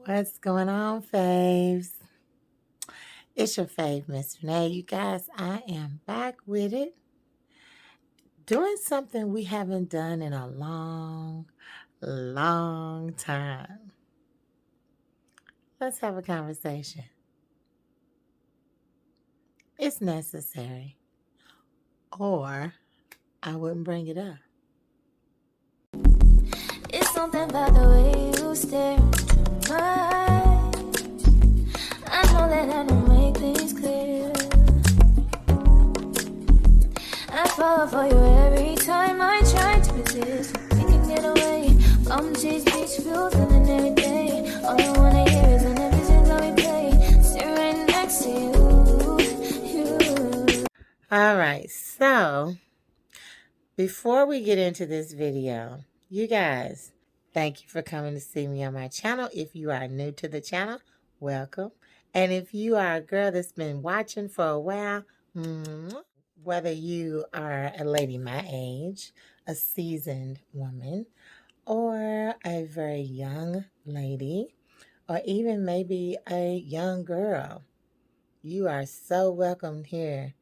What's going on, Faves? It's your fave, Miss Renee. You guys, I am back with it. Doing something we haven't done in a long time. Let's have a conversation. It's necessary, or I wouldn't bring it up. It's something about the way you stare into my eyes. I know that I don't make things clear. I fall for you every time I try to resist. We can get away from these beach views and every day. All I wanna hear is an visions I replay. Sit right next to you. All right, so before we get into this video, you guys, thank you for coming to see me on my channel. If you are new to the channel, welcome. And if you are a girl that's been watching for a while, whether you are a lady my age, a seasoned woman, or a very young lady, or even maybe a young girl, you are so welcome here.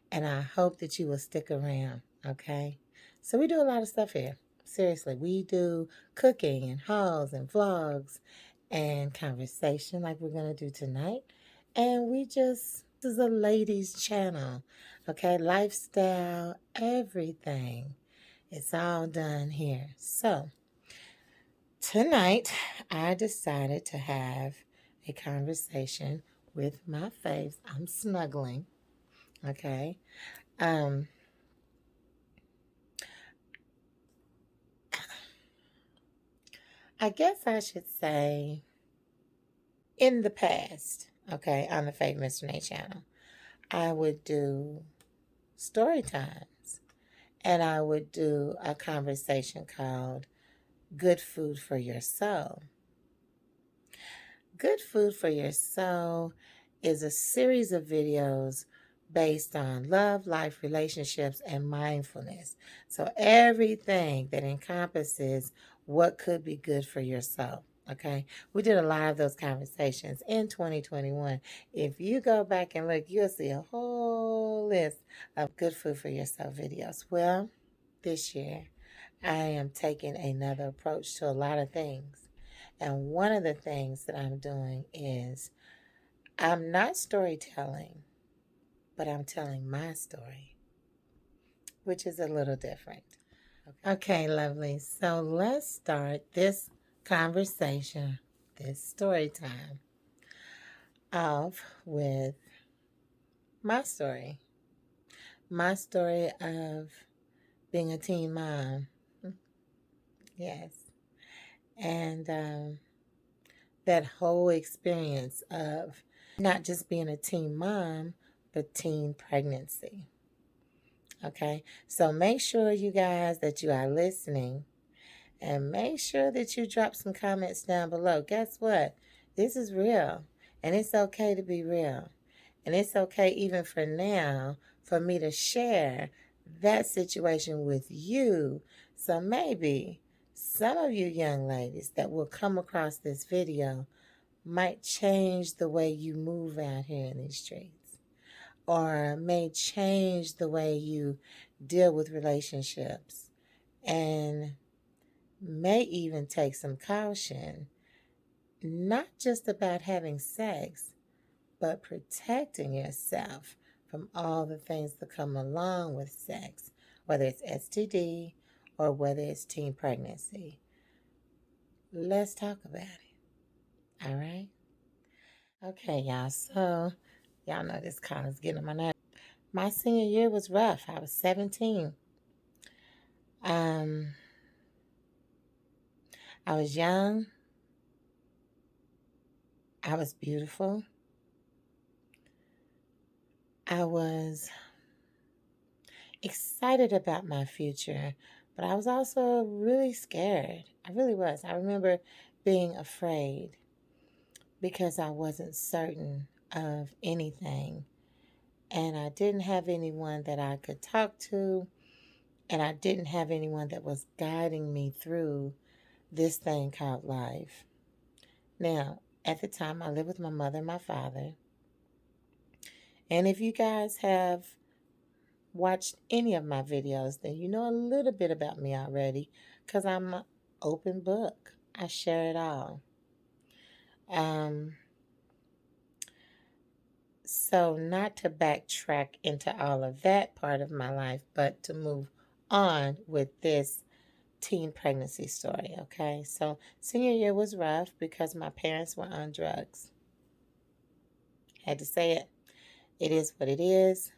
And I hope that you will stick around, okay? So we do a lot of stuff here. Seriously, we do cooking and hauls and vlogs and conversation like we're going to do tonight. And this is a ladies channel, okay? Lifestyle, everything. It's all done here. So tonight, I decided to have a conversation with my faves. I'm snuggling, okay? I guess I should say in the past, okay, on the Fake Miss Renee channel, I would do story times and I would do a conversation called Good Food for Your Soul. Good Food for Your Soul is a series of videos based on love, life, relationships, and mindfulness. So everything that encompasses what could be good for your soul. Okay, we did a lot of those conversations in 2021. If you go back and look, you'll see a whole list of Good Food for Yourself videos. Well, this year, I am taking another approach to a lot of things. And one of the things that I'm doing is I'm not storytelling, but I'm telling my story, which is a little different. Okay, lovely. So let's start this conversation, this story time, off with my story. My story of being a teen mom. Yes. And that whole experience of not just being a teen mom, but teen pregnancy. Okay, so make sure you guys that you are listening and make sure that you drop some comments down below. Guess what? This is real and it's okay to be real. And it's okay even for now for me to share that situation with you. So maybe some of you young ladies that will come across this video might change the way you move out here in these streets, or may change the way you deal with relationships, and may even take some caution, not just about having sex, but protecting yourself from all the things that come along with sex, whether it's STD or whether it's teen pregnancy. Let's talk about it. All right? Okay, y'all. So, y'all know this college getting on my nerves. My senior year was rough. I was 17. I was young. I was beautiful. I was excited about my future, but I was also really scared. I really was. I remember being afraid because I wasn't certain of anything. And I didn't have anyone that I could talk to, and I didn't have anyone that was guiding me through this thing called life. Now, At the time, I lived with my mother and my father. And if you guys have watched any of my videos, then you know a little bit about me already because I'm an open book. I share it all. So, not to backtrack into all of that part of my life, but to move on with this teen pregnancy story, okay? So, senior year was rough because my parents were on drugs. Had to say it. It is what it is,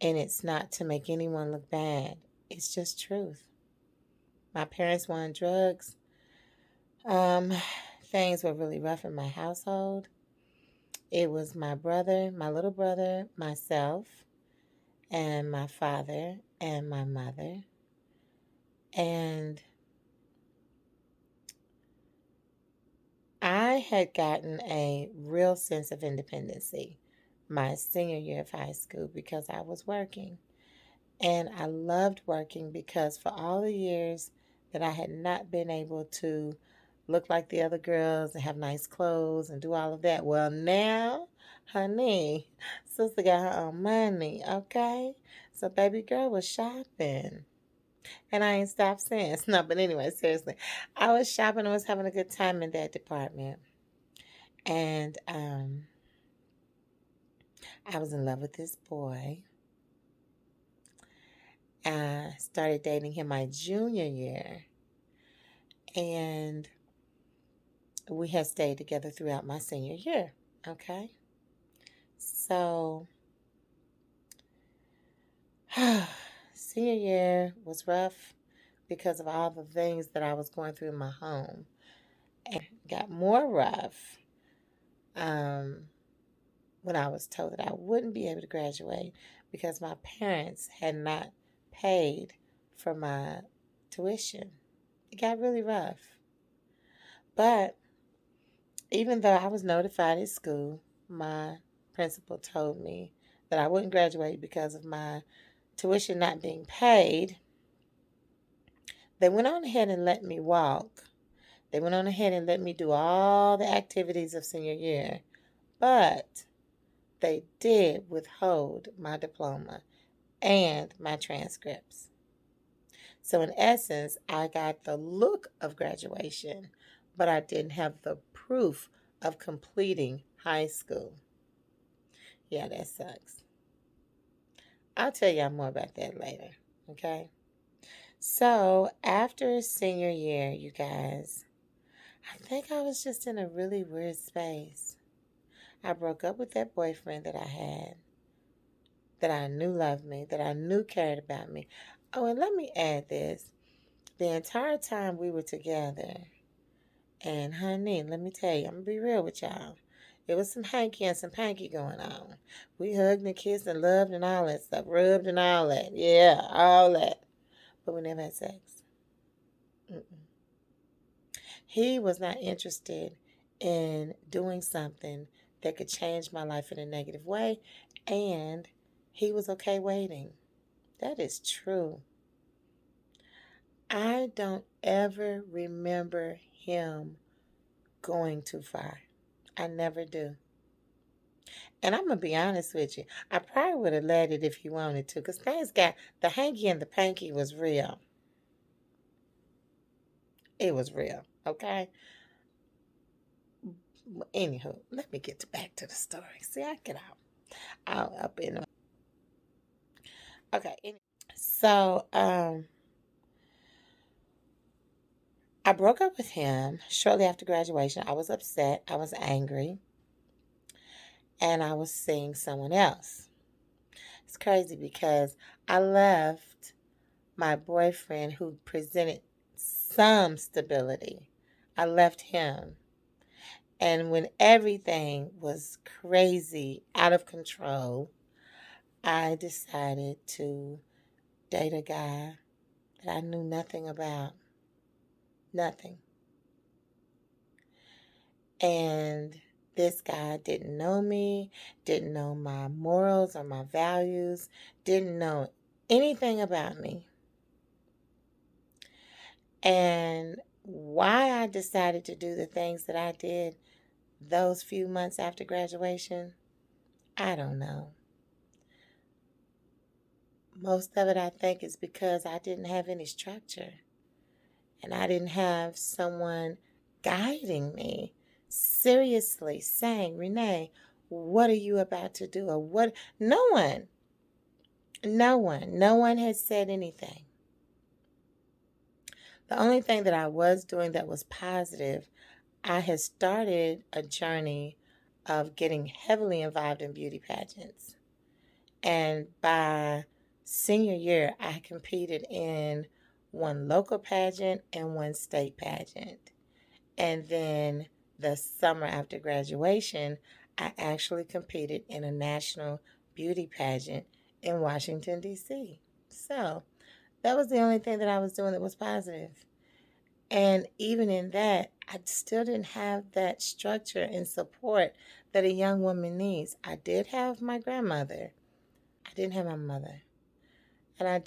and it's not to make anyone look bad. It's just truth. My parents were on drugs. Um, Things were really rough in my household. It was my brother, my little brother, myself, and my father and my mother. And I had gotten a real sense of independency my senior year of high school because I was working. And I loved working because for all the years that I had not been able to look like the other girls and have nice clothes and do all of that, well, now, honey, sister got her own money, okay? So baby girl was shopping. And I ain't stopped since. No, but anyway, seriously. I was shopping and was having a good time in that department. And I was in love with this boy. I started dating him my junior year. And we had stayed together throughout my senior year. Okay? So, senior year was rough because of all the things that I was going through in my home. And got more rough when I was told that I wouldn't be able to graduate because my parents had not paid for my tuition. It got really rough. But even though I was notified at school, my principal told me that I wouldn't graduate because of my tuition not being paid. They went on ahead and let me walk. They went on ahead and let me do all the activities of senior year. But they did withhold my diploma and my transcripts. So, in essence, I got the look of graduation, but I didn't have the proof of completing high school. Yeah, that sucks. I'll tell y'all more about that later, okay? So, after senior year, you guys, I think I was just in a really weird space. I broke up with that boyfriend that I had, that I knew loved me, that I knew cared about me. Oh, and let me add this. The entire time we were together, and honey, let me tell you, I'm going to be real with y'all. It was some hanky and some panky going on. We hugged and kissed and loved and all that stuff, rubbed and all that. Yeah, all that. But we never had sex. Mm-mm. He was not interested in doing something that could change my life in a negative way, and he was okay waiting. That is true. I don't ever remember him going too far. I never do. And I'm going to be honest with you. I probably would have let it if he wanted to because things got, the hanky and the panky was real. It was real, okay? Anywho, let me get back to the story. See, I get out up in. Okay, so I broke up with him shortly after graduation. I was upset. I was angry. And I was seeing someone else. It's crazy because I left my boyfriend who presented some stability. I left him. And when everything was crazy, out of control, I decided to date a guy that I knew nothing about. Nothing. And this guy didn't know me, didn't know my morals or my values, didn't know anything about me. And why I decided to do the things that I did, those few months after graduation, I don't know. Most of it, I think, is because I didn't have any structure and I didn't have someone guiding me, seriously saying, Renee, what are you about to do? Or what? No one had said anything. The only thing that I was doing that was positive, I had started a journey of getting heavily involved in beauty pageants. And by senior year, I competed in one local pageant and one state pageant. And then the summer after graduation, I actually competed in a national beauty pageant in Washington, D.C. So that was the only thing that I was doing that was positive. And even in that, I still didn't have that structure and support that a young woman needs. I did have my grandmother. I didn't have my mother. And I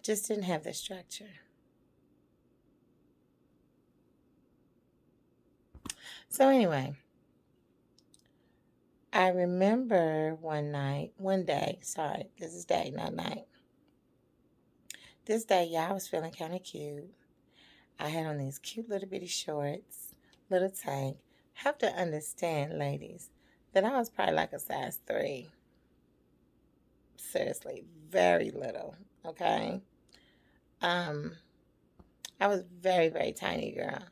just didn't have the structure. So anyway, I remember one day, sorry, this is day, not night. This day, yeah, I was feeling kind of cute. I had on these cute little bitty shorts, little tank. Have to understand, ladies, that I was probably like a size 3. Seriously, very little, okay? Um, I was very, very tiny girl.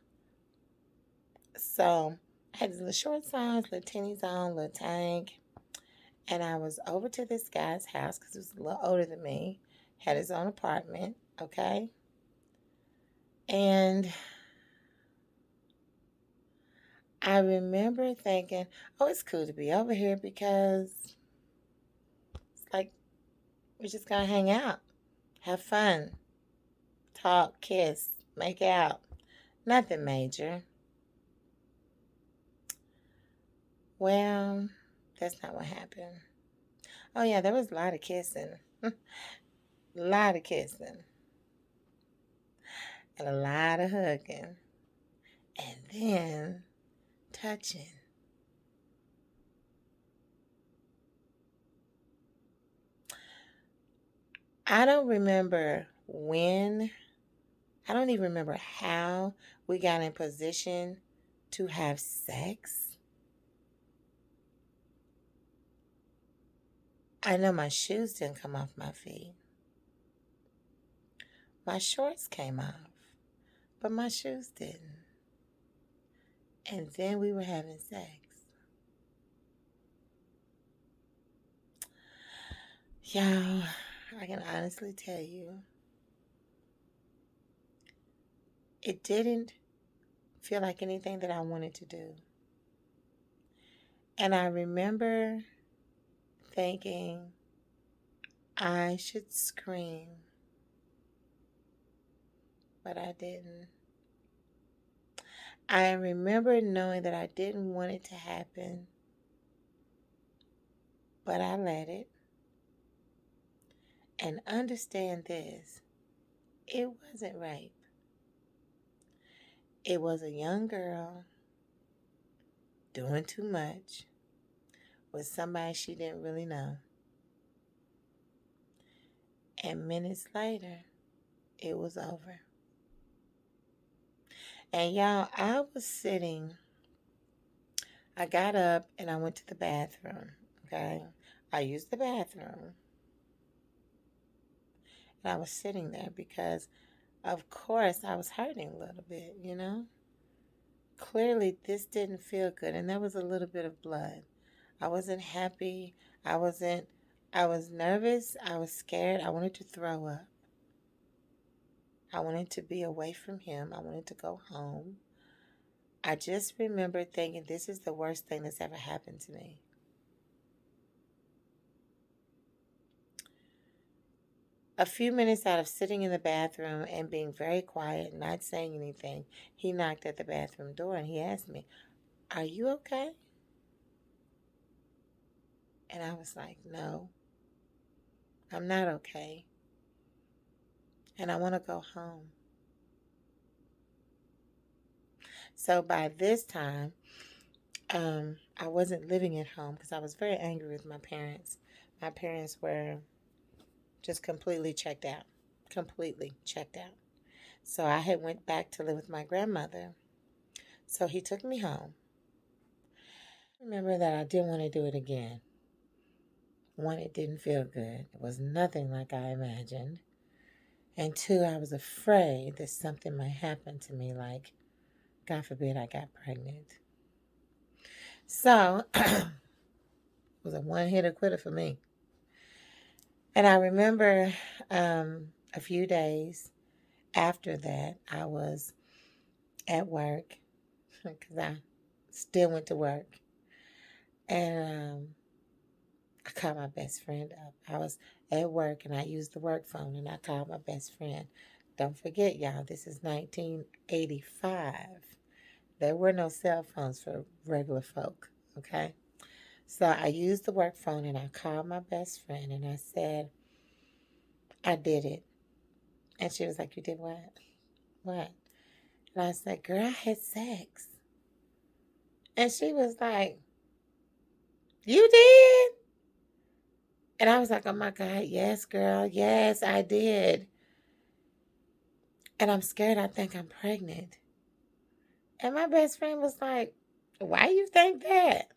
So I had these little shorts on, little tennies on, little tank. And I was over to this guy's house because he was a little older than me, had his own apartment, okay? And I remember thinking, oh, it's cool to be over here because it's like we're just going to hang out, have fun, talk, kiss, make out. Nothing major. Well, that's not what happened. Oh, yeah, there was a lot of kissing. A lot of kissing. And a lot of hugging. And then touching. I don't remember when, I don't even remember how we got in position to have sex. I know my shoes didn't come off my feet. My shorts came off, but my shoes didn't. And then we were having sex. Y'all, I can honestly tell you, it didn't feel like anything that I wanted to do. And I remember thinking I should scream, but I didn't. I remember knowing that I didn't want it to happen, but I let it. And understand this, it wasn't rape. It was a young girl doing too much with somebody she didn't really know. And minutes later, it was over. And y'all, I was sitting, I got up and I went to the bathroom, okay? I used the bathroom. And I was sitting there because, of course, I was hurting a little bit, you know? Clearly, this didn't feel good. And there was a little bit of blood. I wasn't happy. I was nervous. I was scared. I wanted to throw up. I wanted to be away from him. I wanted to go home. I just remember thinking, this is the worst thing that's ever happened to me. A few minutes out of sitting in the bathroom and being very quiet, not saying anything, he knocked at the bathroom door and he asked me, "Are you okay?" And I was like, "No, I'm not okay. And I want to go home." So by this time, I wasn't living at home because I was very angry with my parents. My parents were just completely checked out. Completely checked out. So I had went back to live with my grandmother. So he took me home. I remember that I didn't want to do it again. One, it didn't feel good. It was nothing like I imagined. And two, I was afraid that something might happen to me, like, God forbid, I got pregnant. So it was a one hitter quitter for me. And I remember a few days after that, I was at work because I still went to work. And I called my best friend up. I was at work and I used the work phone and I called my best friend. Don't forget, y'all, this is 1985. There were no cell phones for regular folk, okay? So I used the work phone and I called my best friend and I said, I did it. And she was like, You did what? What? And I said, Girl, I had sex. And she was like, You did? And I was like, Oh my God, yes, girl. Yes, I did. And I'm scared I think I'm pregnant. And my best friend was like, Why you think that?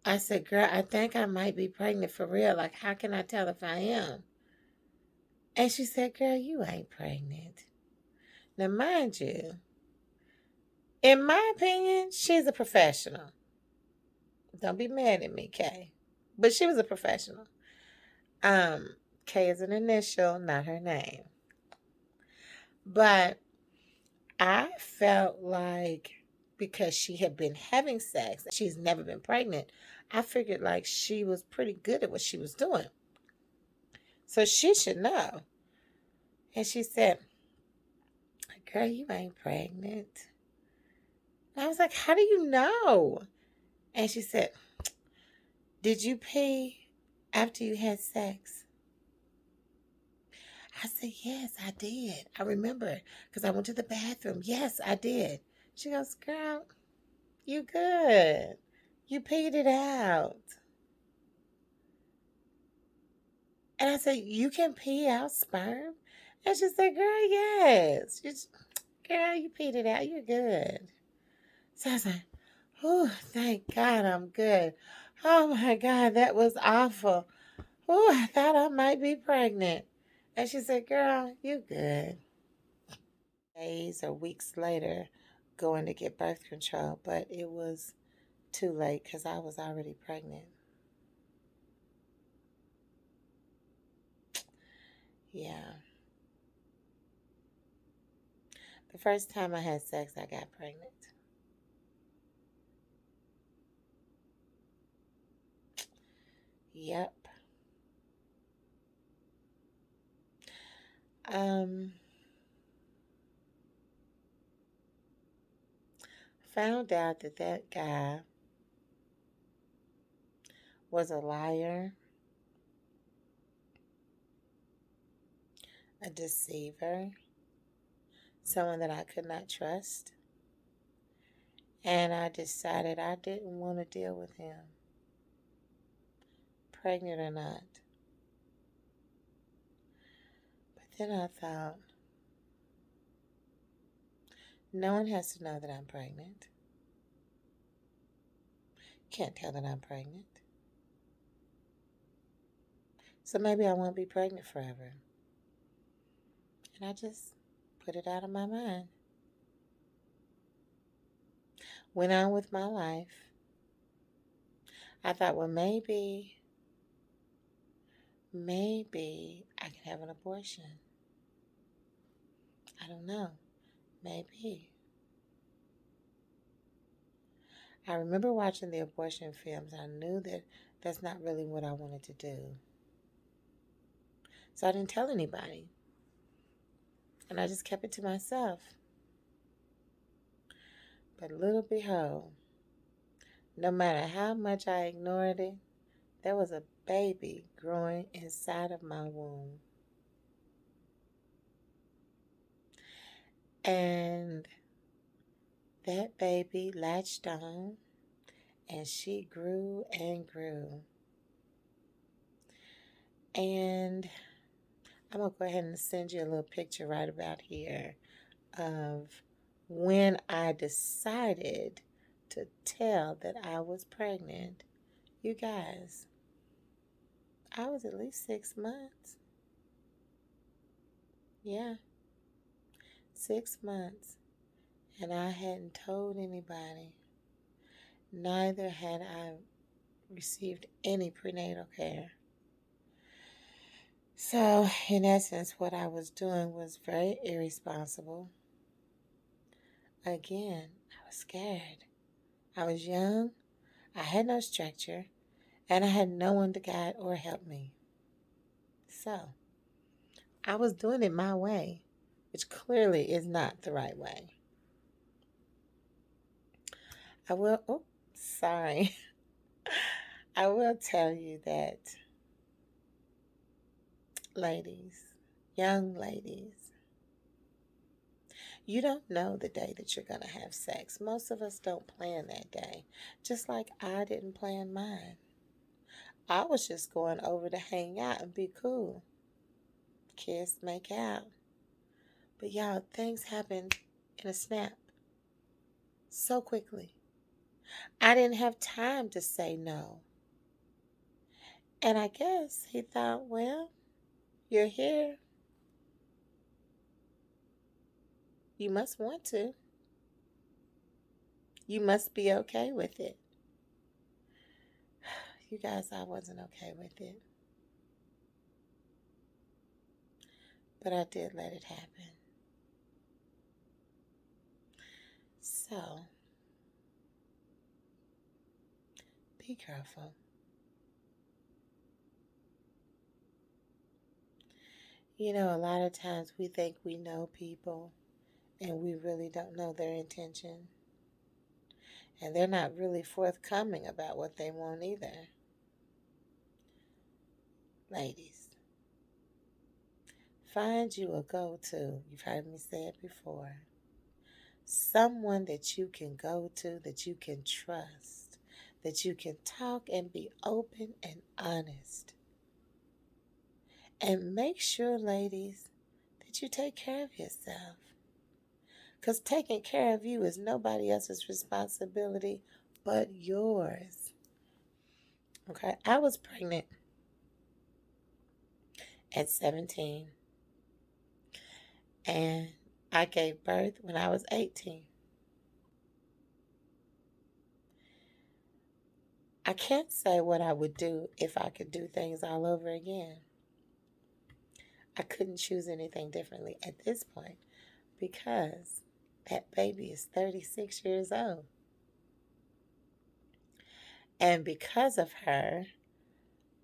I said, Girl, I think I might be pregnant for real. Like, how can I tell if I am? And she said, Girl, you ain't pregnant. Now, mind you, in my opinion, she's a professional. Don't be mad at me, Kay. But she was a professional. Kay is an initial, not her name. But I felt like because she had been having sex, she's never been pregnant, I figured like she was pretty good at what she was doing. So she should know. And she said, Girl, you ain't pregnant. And I was like, How do you know? And she said, Did you pee after you had sex? I said, Yes, I did. I remember because I went to the bathroom. Yes, I did. She goes, Girl, you good. You peed it out. And I said, You can pee out sperm? And she said, Girl, yes. Girl, you peed it out. You're good. So I was like, Oh, thank God I'm good. Oh my God, that was awful. Oh, I thought I might be pregnant. And she said, Girl, you good. Days or weeks later, going to get birth control, but it was too late because I was already pregnant. Yeah. The first time I had sex, I got pregnant. Yep. Um, Found out that that guy was a liar, a deceiver, someone that I could not trust. And I decided I didn't want to deal with him, pregnant or not. But then I thought, no one has to know that I'm pregnant. Can't tell that I'm pregnant. So maybe I won't be pregnant forever. And I just put it out of my mind. Went on with my life. I thought, well, maybe I can have an abortion. I don't know. Maybe. I remember watching the abortion films. I knew that that's not really what I wanted to do. So I didn't tell anybody. And I just kept it to myself. But little behold, no matter how much I ignored it, there was a baby growing inside of my womb. And that baby latched on, and she grew and grew. And I'm going to go ahead and send you a little picture right about here of when I decided to tell that I was pregnant. You guys, I was at least 6 months. Yeah, 6 months. And I hadn't told anybody. Neither had I received any prenatal care. So, in essence, what I was doing was very irresponsible. Again, I was scared. I was young, I had no structure, and I had no one to guide or help me. So, I was doing it my way, which clearly is not the right way. Sorry. I will tell you that, ladies, young ladies, you don't know the day that you're going to have sex. Most of us don't plan that day, just like I didn't plan mine. I was just going over to hang out and be cool. Kiss, make out. But y'all, things happened in a snap so quickly. I didn't have time to say no. And I guess he thought, well, you're here. You must want to. You must be okay with it. You guys, I wasn't okay with it. But I did let it happen. So, be careful. You know, a lot of times we think we know people and we really don't know their intention. And they're not really forthcoming about what they want either. Ladies, find you a go-to. You've heard me say it before. Someone that you can go to, that you can trust, that you can talk and be open and honest. And make sure, ladies, that you take care of yourself. Because taking care of you is nobody else's responsibility but yours. Okay, I was pregnant at 17. And I gave birth when I was 18. I can't say what I would do if I could do things all over again. I couldn't choose anything differently at this point because that baby is 36 years old. And because of her,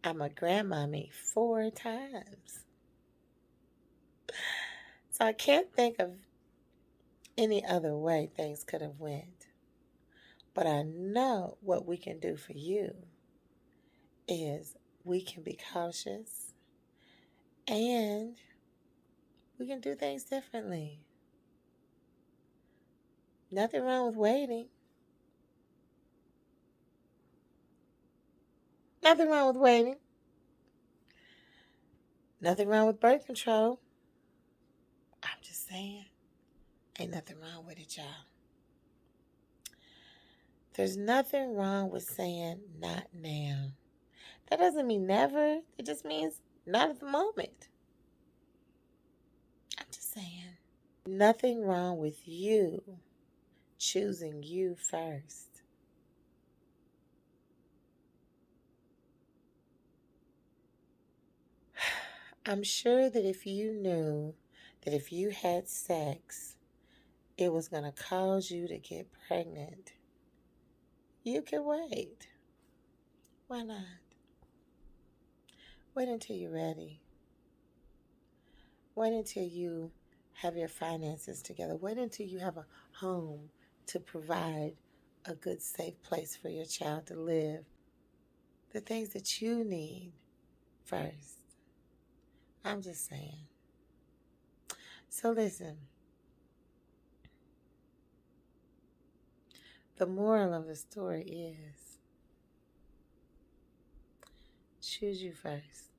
I'm a grandmommy 4 times. So I can't think of any other way things could have went. But I know what we can do for you is we can be cautious and we can do things differently. Nothing wrong with waiting. Nothing wrong with waiting. Nothing wrong with birth control. I'm just saying, ain't nothing wrong with it, y'all. There's nothing wrong with saying not now. That doesn't mean never. It just means not at the moment. I'm just saying. Nothing wrong with you choosing you first. I'm sure that if you knew that if you had sex, it was going to cause you to get pregnant, you could wait. Why not? Wait until you're ready. Wait until you have your finances together. Wait until you have a home to provide a good, safe place for your child to live. The things that you need first. I'm just saying. So listen, The moral of the story is choose you first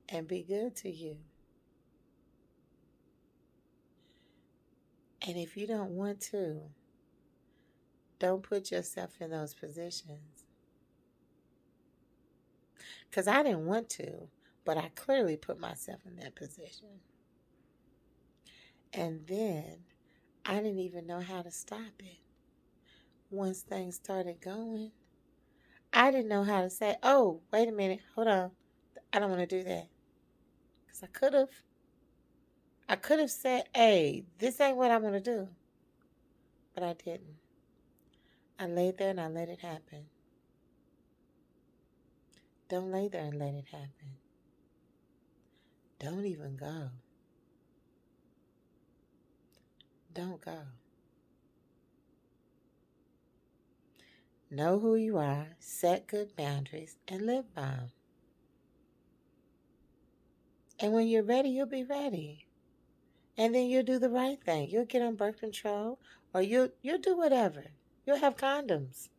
and be good to you. And if you don't want to, don't put yourself in those positions. Because I didn't want to, but I clearly put myself in that position. And then I didn't even know how to stop it. Once things started going, I didn't know how to say, oh, wait a minute, hold on. I don't want to do that. Because I could have said, hey, this ain't what I want to do. But I didn't. I laid there and I let it happen. Don't lay there and let it happen. Don't even go. Don't go. Know who you are, set good boundaries, and live by them. And when you're ready, you'll be ready. And then you'll do the right thing. You'll get on birth control, or you'll do whatever. You'll have condoms.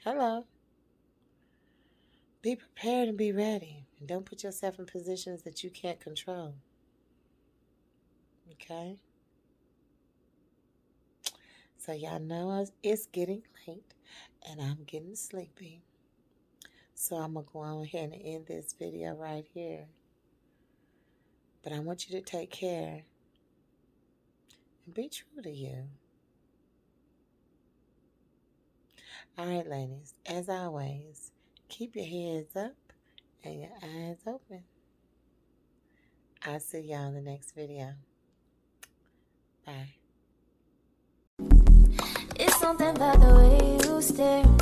Hello. Be prepared and be ready. And don't put yourself in positions that you can't control. Okay? So y'all know it's getting late and I'm getting sleepy. So I'm going to go on ahead and end this video right here. But I want you to take care and be true to you. All right, ladies, as always, keep your heads up and your eyes open. I'll see y'all in the next video. Bye. It's something about the way you stare.